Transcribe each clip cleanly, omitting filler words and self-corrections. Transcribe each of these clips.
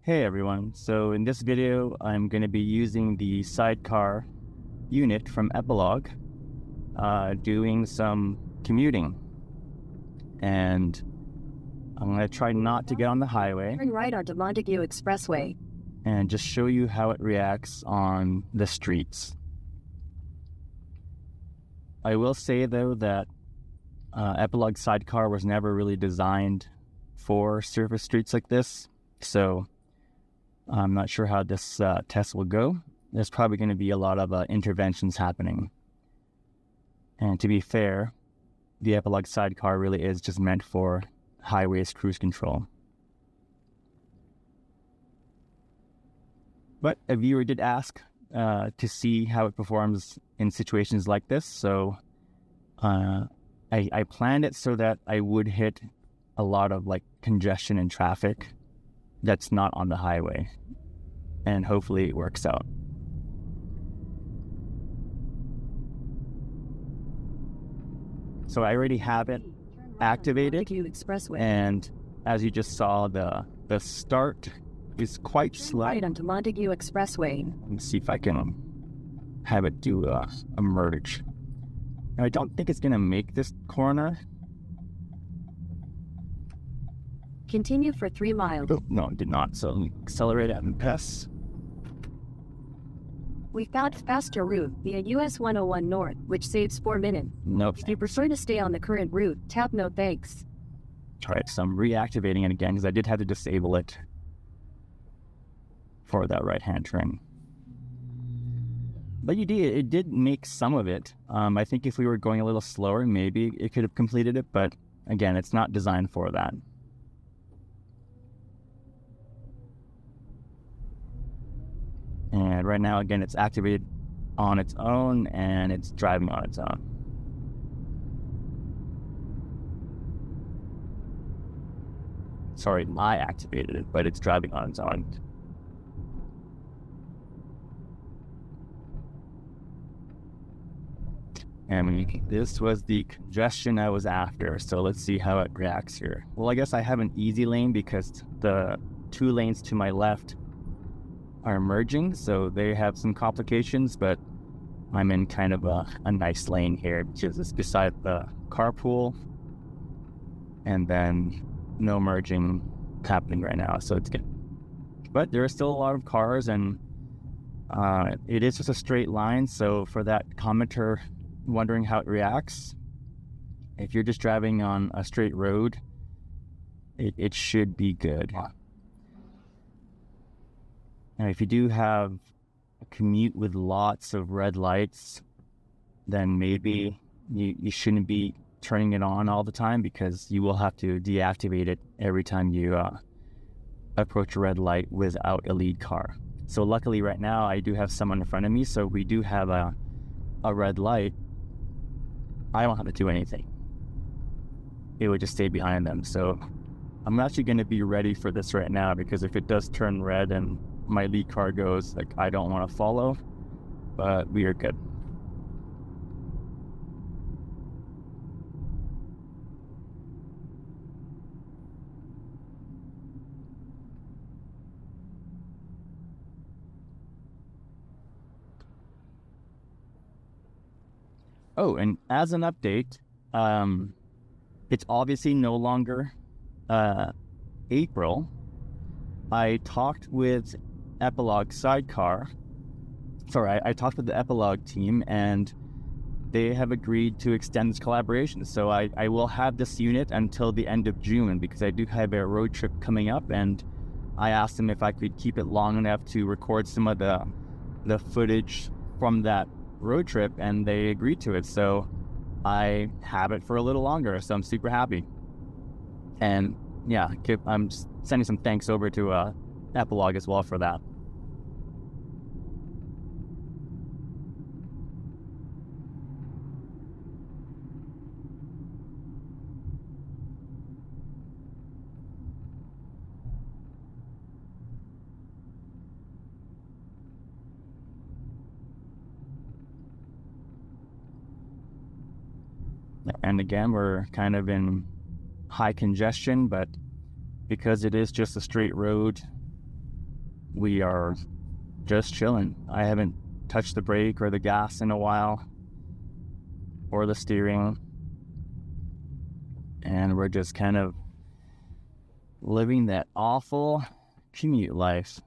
Hey everyone, so in this video I'm going to be using the sidecar unit from Epilog, doing some commuting, and I'm going to try not to get on the highway. Turn right onto Montague Expressway. And just show you how it reacts on the streets. I will say though that Epilog SideCar was never really designed for surface streets like this, so I'm not sure how this test will go. There's probably going to be a lot of interventions happening. And to be fair, the Epilog SideCar really is just meant for highways cruise control. But a viewer did ask to see how it performs in situations like this, so I planned it so that I would hit a lot of congestion and traffic that's not on the highway, and hopefully it works out. So I already have it activated, and as you just saw, the start is quite slow. Right onto Montague Expressway. Let me see if I can have it do a merge. Now, I don't think it's going to make this corner. Continue for 3 miles. Oh, no, it did not. So let me accelerate it and pass. We found faster route via US 101 North, which saves 4 minutes. Nope. If you prefer to stay on the current route, tap no thanks. All right, so I'm reactivating it again because I did have to disable it for that right-hand turn. But it did make some of it. I think if we were going a little slower, maybe it could have completed it, but again, it's not designed for that. And right now, again, it's activated on its own, and it's driving on its own. Sorry, I activated it, but it's driving on its own. And this was the congestion I was after, so let's see how it reacts here. Well, I guess I have an easy lane because the 2 lanes to my left are merging, so they have some complications, but I'm in kind of a nice lane here because it's beside the carpool, and then no merging happening right now, so it's good. But there are still a lot of cars, and it is just a straight line, so for that commenter wondering how it reacts, if you're just driving on a straight road, it should be good. Now, if you do have a commute with lots of red lights, then maybe you shouldn't be turning it on all the time, because you will have to deactivate it every time you approach a red light without a lead car. So luckily right now I do have someone in front of me, so we do have a red light. I don't have to do anything. It would just stay behind them. So I'm actually going to be ready for this right now, because if it does turn red and my lead car goes, I don't want to follow, but we are good. Oh, and as an update, it's obviously no longer April. I talked with Epilog SideCar. Sorry, I talked with the Epilog team, and they have agreed to extend this collaboration. So I will have this unit until the end of June, because I do have a road trip coming up, and I asked them if I could keep it long enough to record some of the footage from that road trip, and they agreed to it. So I have it for a little longer, so I'm super happy. And yeah, I'm sending some thanks over to Epilog as well for that. And again, we're kind of in high congestion, but because it is just a straight road, we are just chilling. I haven't touched the brake or the gas in a while, or the steering. And we're just kind of living that awful commute life.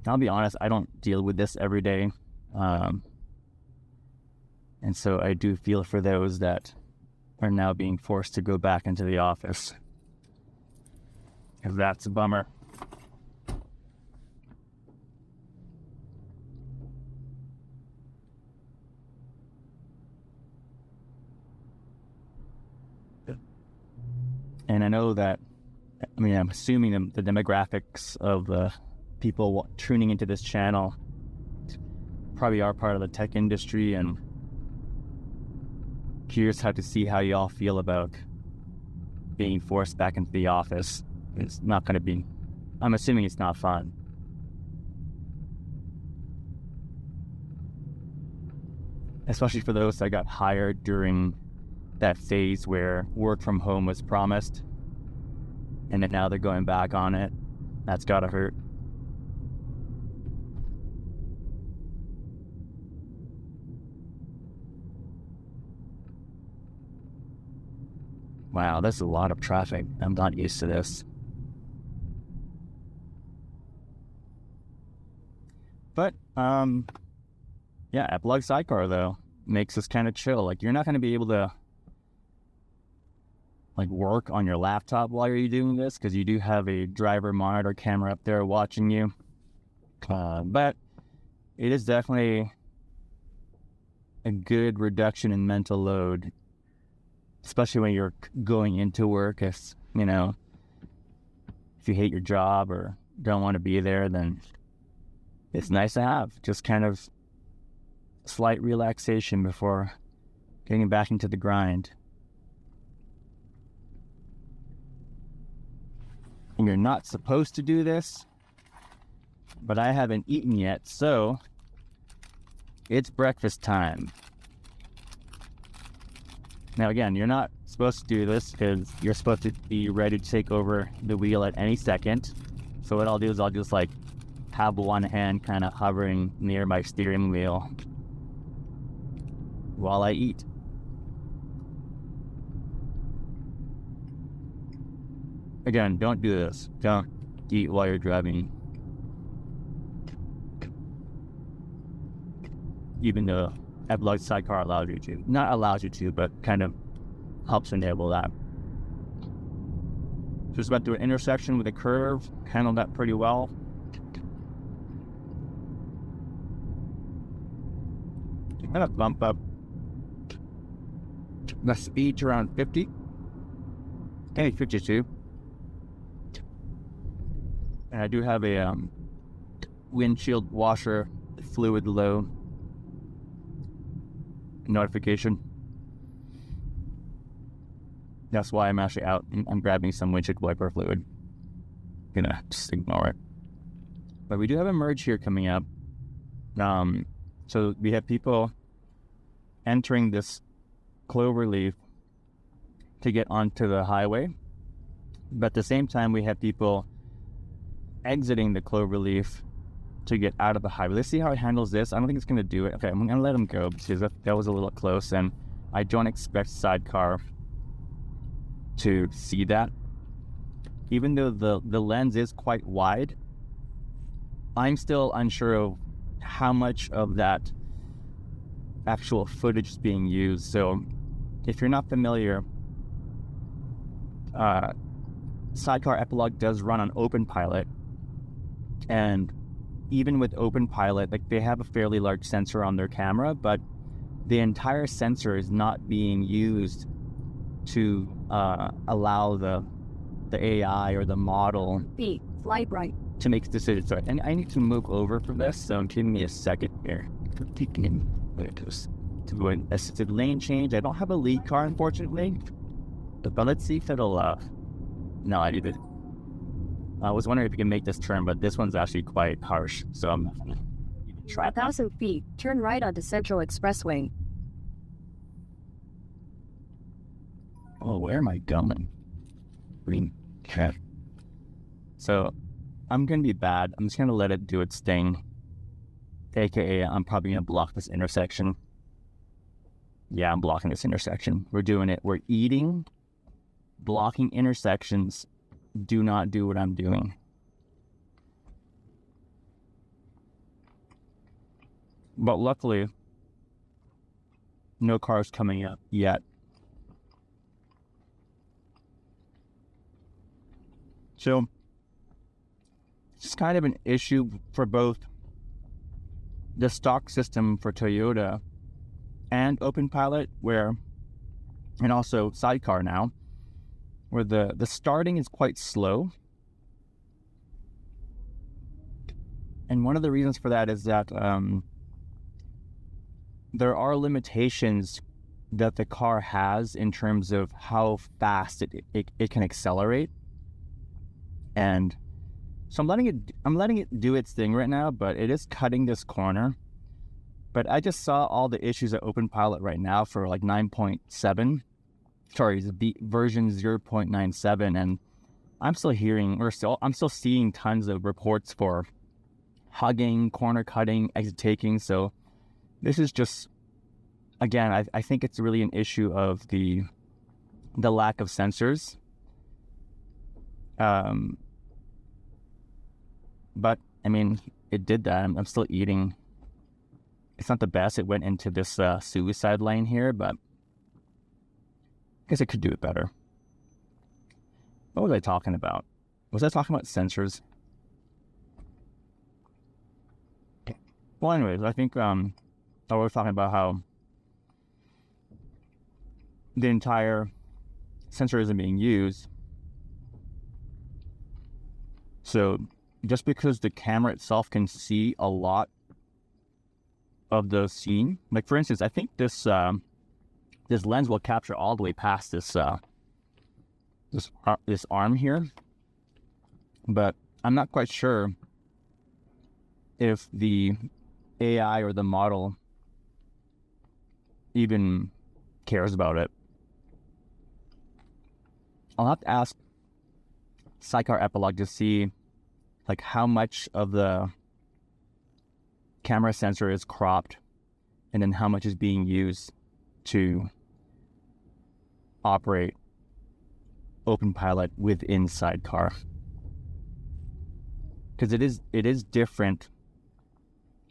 I'll be honest, I don't deal with this every day. And so I do feel for those that are now being forced to go back into the office, because that's a bummer. And I know that, I'm assuming the demographics of the people tuning into this channel probably are part of the tech industry, and curious how to see how y'all feel about being forced back into the office. It's not going to be, I'm assuming it's not fun. Especially for those that got hired during that phase where work from home was promised, and then now they're going back on it. That's gotta hurt. Wow, that's a lot of traffic. I'm not used to this. But, yeah, Epilog SideCar, though, makes us kind of chill. Like, you're not going to be able to, like, work on your laptop while you're doing this, because you do have a driver monitor camera up there watching you. But it is definitely a good reduction in mental load, especially when you're going into work. If you hate your job or don't want to be there, then it's nice to have just kind of slight relaxation before getting back into the grind. And you're not supposed to do this, but I haven't eaten yet, so it's breakfast time. Now again, you're not supposed to do this because you're supposed to be ready to take over the wheel at any second. So what I'll do is I'll just have one hand kind of hovering near my steering wheel while I eat. Again, don't do this. Don't eat while you're driving. Even though Epilog SideCar allows you to. Not allows you to, but kind of helps enable that. Just went through an intersection with a curve. Handled that pretty well. I'm gonna bump up the speed to around 50. Maybe 52. And I do have a windshield washer fluid low notification. That's why I'm actually out. I'm grabbing some windshield wiper fluid. Gonna just ignore it. But we do have a merge here coming up. So we have people entering this cloverleaf to get onto the highway. But at the same time, we have people exiting the cloverleaf to get out of the highway. Let's see how it handles this. I don't think it's going to do it. Okay, I'm going to let him go because that was a little close, and I don't expect SideCar to see that. Even though the lens is quite wide, I'm still unsure of how much of that actual footage is being used. So if you're not familiar, SideCar Epilog does run on OpenPilot, and even with OpenPilot, they have a fairly large sensor on their camera, but the entire sensor is not being used to allow the AI or the model Flight right to make decisions. Sorry, and I need to move over from this, so give me a second here. To go in assisted lane change. I don't have a lead car, unfortunately, but let's see if it'll. No, I did it. I was wondering if you can make this turn, but this one's actually quite harsh, so I'm not gonna even try. 1,000 feet. Turn right onto Central Expressway. Oh, where am I going? Green cat. So I'm going to be bad. I'm just going to let it do its thing. AKA, I'm probably going to block this intersection. Yeah, I'm blocking this intersection. We're doing it. We're eating. Blocking intersections. Do not do what I'm doing. But luckily, no cars coming up yet. So it's kind of an issue for both the stock system for Toyota and OpenPilot, and also Sidecar now, where the starting is quite slow. And one of the reasons for that is that there are limitations that the car has in terms of how fast it can accelerate. And so I'm letting it do its thing right now, but it is cutting this corner. But I just saw all the issues at OpenPilot right now for like 9.7. Sorry, the version 0.97, and I'm still seeing tons of reports for hugging, corner cutting, exit taking. So this is just, again, I think it's really an issue of the lack of sensors. But I mean, it did that. I'm still eating. It's not the best. It went into this suicide lane here, but I guess it could do it better. What was I talking about? Was I talking about sensors? Well, anyways, I think I was talking about how the entire sensor isn't being used. So just because the camera itself can see a lot of the scene, like for instance, I think this lens will capture all the way past this arm here, but I'm not quite sure if the AI or the model even cares about it. I'll have to ask SideCar Epilog to see like how much of the camera sensor is cropped and then how much is being used to operate OpenPilot within SideCar. Because it is different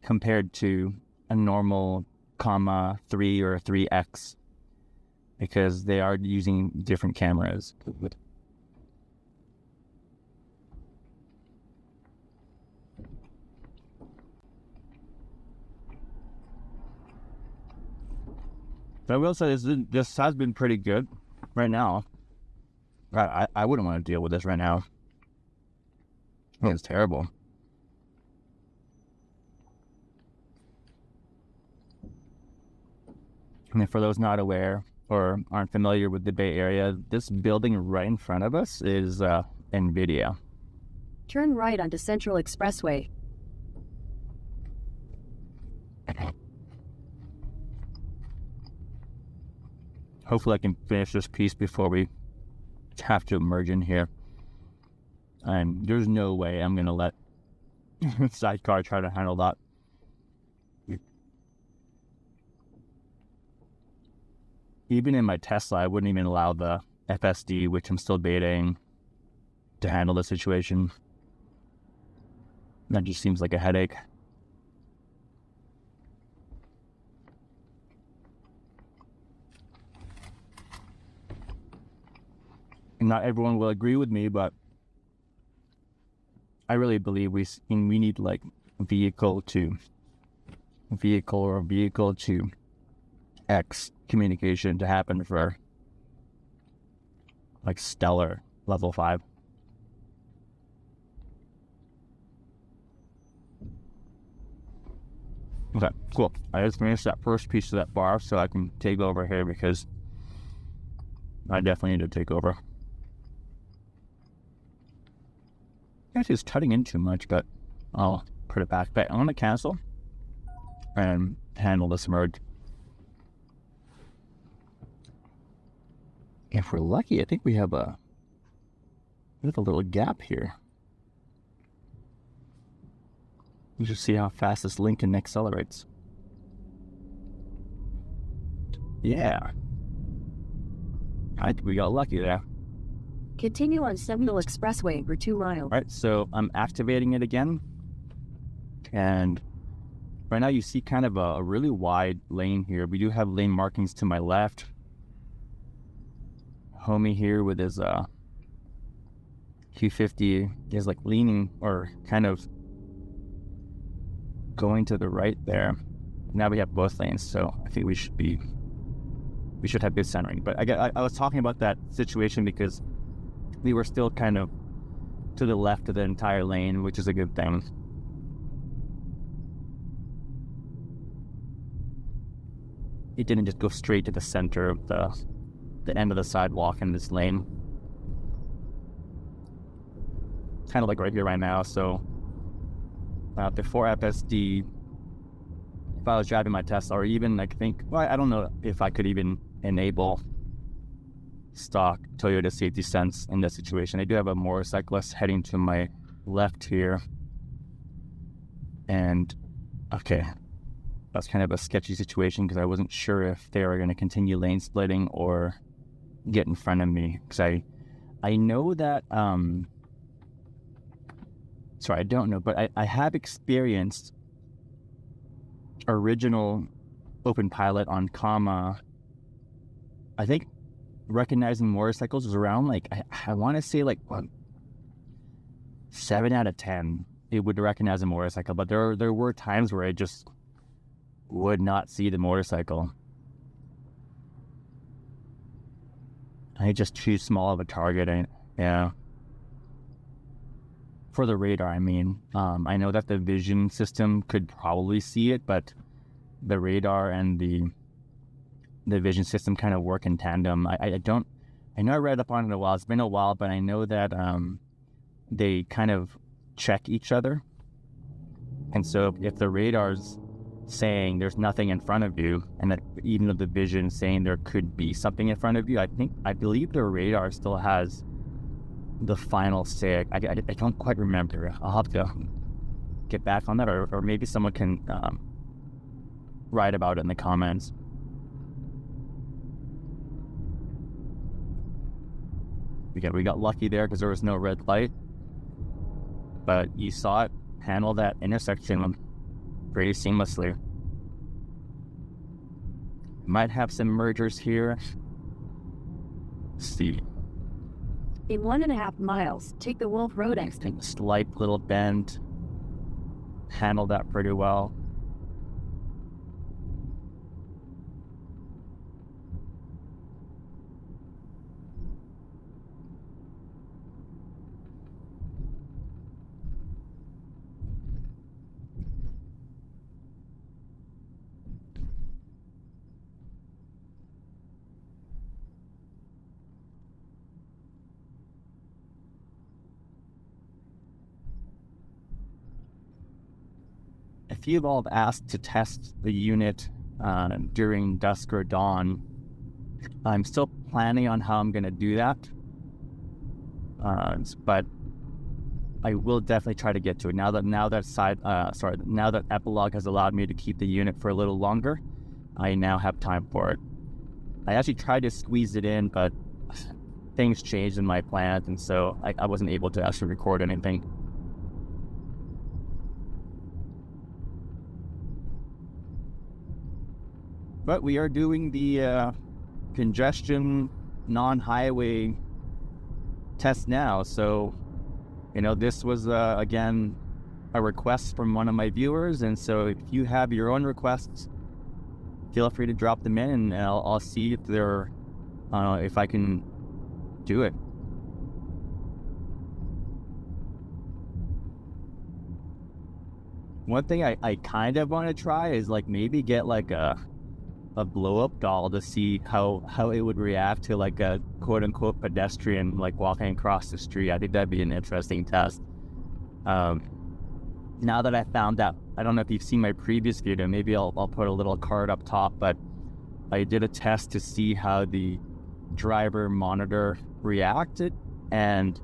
compared to a normal Comma 3 or 3X, because they are using different cameras. But I will say this has been pretty good right now. I wouldn't want to deal with this right now. I think it's terrible. And for those not aware or aren't familiar with the Bay Area, this building right in front of us is NVIDIA. Turn right onto Central Expressway. Hopefully I can finish this piece before we have to merge in here. And there's no way I'm going to let SideCar try to handle that. Even in my Tesla, I wouldn't even allow the FSD, which I'm still betaing, to handle the situation. That just seems like a headache. Not everyone will agree with me, but I really believe we need like vehicle to X communication to happen for like stellar level 5. Okay, cool. I just finished that first piece of that bar so I can take over here, because I definitely need to take over. Actually, it's cutting in too much, but I'll put it back. But I'm going to cancel and handle this merge. If we're lucky, I think we have a little gap here. You should see how fast this Lincoln accelerates. Yeah. I think we got lucky there. Continue on Seminole Expressway for 2 miles. All right, so I'm activating it again. And right now you see kind of a really wide lane here. We do have lane markings to my left. Homie here with his Q50 is like leaning or kind of going to the right there. Now we have both lanes, so I think we should have good centering. But I was talking about that situation because we were still kind of to the left of the entire lane, which is a good thing. It didn't just go straight to the center of the end of the sidewalk in this lane. Kind of like right here right now. So before FSD, if I was driving my Tesla, or even I don't know if I could even enable stock Toyota safety sense in this situation. I do have a motorcyclist heading to my left here. And okay, that's kind of a sketchy situation because I wasn't sure if they were going to continue lane splitting or get in front of me. Because I know that, sorry, I don't know, but I have experienced original open pilot on Comma. I think recognizing motorcycles was around like, I want to say like 7 out of 10 it would recognize a motorcycle, but there were times where I just would not see the motorcycle. I just too small of a target. Yeah. For the radar, I mean. I know that the vision system could probably see it, but the radar and the vision system kind of work in tandem. I know I read up on it a while. It's been a while, but I know that they kind of check each other. And so if the radar's saying there's nothing in front of you, and that even though the vision saying there could be something in front of you, I believe the radar still has the final say. I don't quite remember. I'll have to get back on that, or maybe someone can write about it in the comments. We got lucky there because there was no red light, but you saw it handle that intersection pretty seamlessly. Might have some mergers here. Let's see. In 1.5 miles, take the Wolf Road exit. Take a slight little bend. Handled that pretty well. If you've all asked to test the unit during dusk or dawn, I'm still planning on how I'm going to do that. But I will definitely try to get to it. Now that Epilog has allowed me to keep the unit for a little longer, I now have time for it. I actually tried to squeeze it in, but things changed in my plans, and so I wasn't able to actually record anything. But we are doing the congestion non-highway test now. So, this was, again, a request from one of my viewers. And so if you have your own requests, feel free to drop them in, and I'll see if they're, if I can do it. One thing I kind of want to try is like maybe get like a blow-up doll to see how it would react to like a quote-unquote pedestrian like walking across the street. I think that'd be an interesting test. Now that I found out, I don't know if you've seen my previous video, maybe I'll put a little card up top, but I did a test to see how the driver monitor reacted, and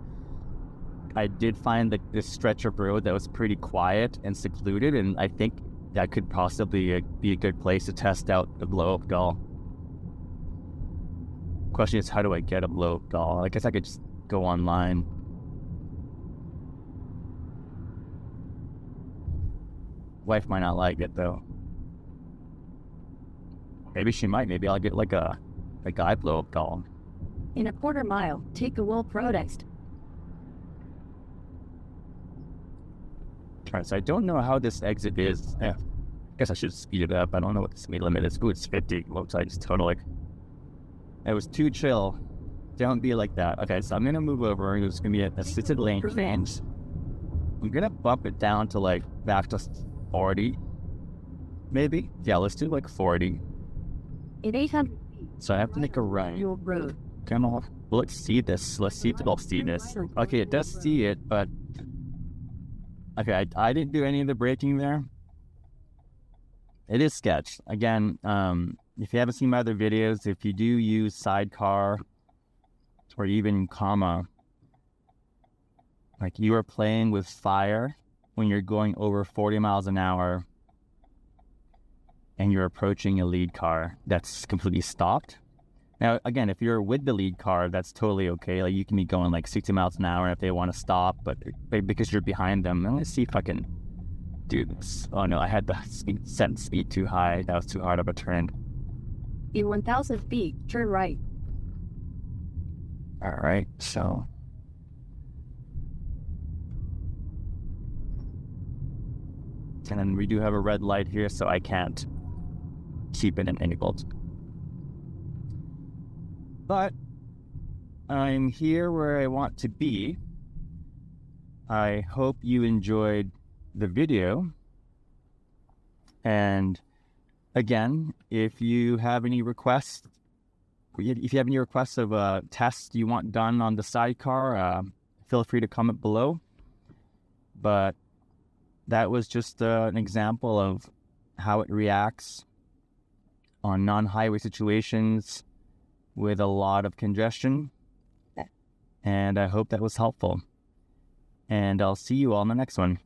I did find this stretch of road that was pretty quiet and secluded, and I think that could possibly be a good place to test out the blow-up doll. Question is, how do I get a blow-up doll? I guess I could just go online. Wife might not like it though. Maybe she might. Maybe I'll get like a guy blow-up doll. In a quarter mile, take the Wolf Road exit. Alright, so I don't know how this exit is. I guess I should speed it up. I don't know what the speed limit is. Ooh, it's 50. Looks like it's totally. It was too chill. Don't be like that. Okay, so I'm gonna move over. It's gonna be an assisted lane change. I'm gonna bump it down to like back to 40. Maybe. Yeah, let's do like 40. In 800 feet. So I have to make a right. York Road. Come on. Well, let's see this. Let's see if it'll see this. Okay, it does see it, but okay, I didn't do any of the braking there. It is sketch. Again, if you haven't seen my other videos, if you do use SideCar or even Comma, like you are playing with fire when you're going over 40 miles an hour and you're approaching a lead car that's completely stopped. Now, again, if you're with the lead car, that's totally okay. Like you can be going like 60 miles an hour if they want to stop, but because you're behind them, let's see if I can do this. Oh no, I had the speed too high. That was too hard of a turn. In 1,000 feet, turn right. All right, so. And then we do have a red light here, so I can't keep it enabled. But I'm here where I want to be. I hope you enjoyed the video. And again, if you have any requests, of tests you want done on the SideCar, feel free to comment below. But that was just an example of how it reacts on non-highway situations with a lot of congestion. And I hope that was helpful. And I'll see you all in the next one.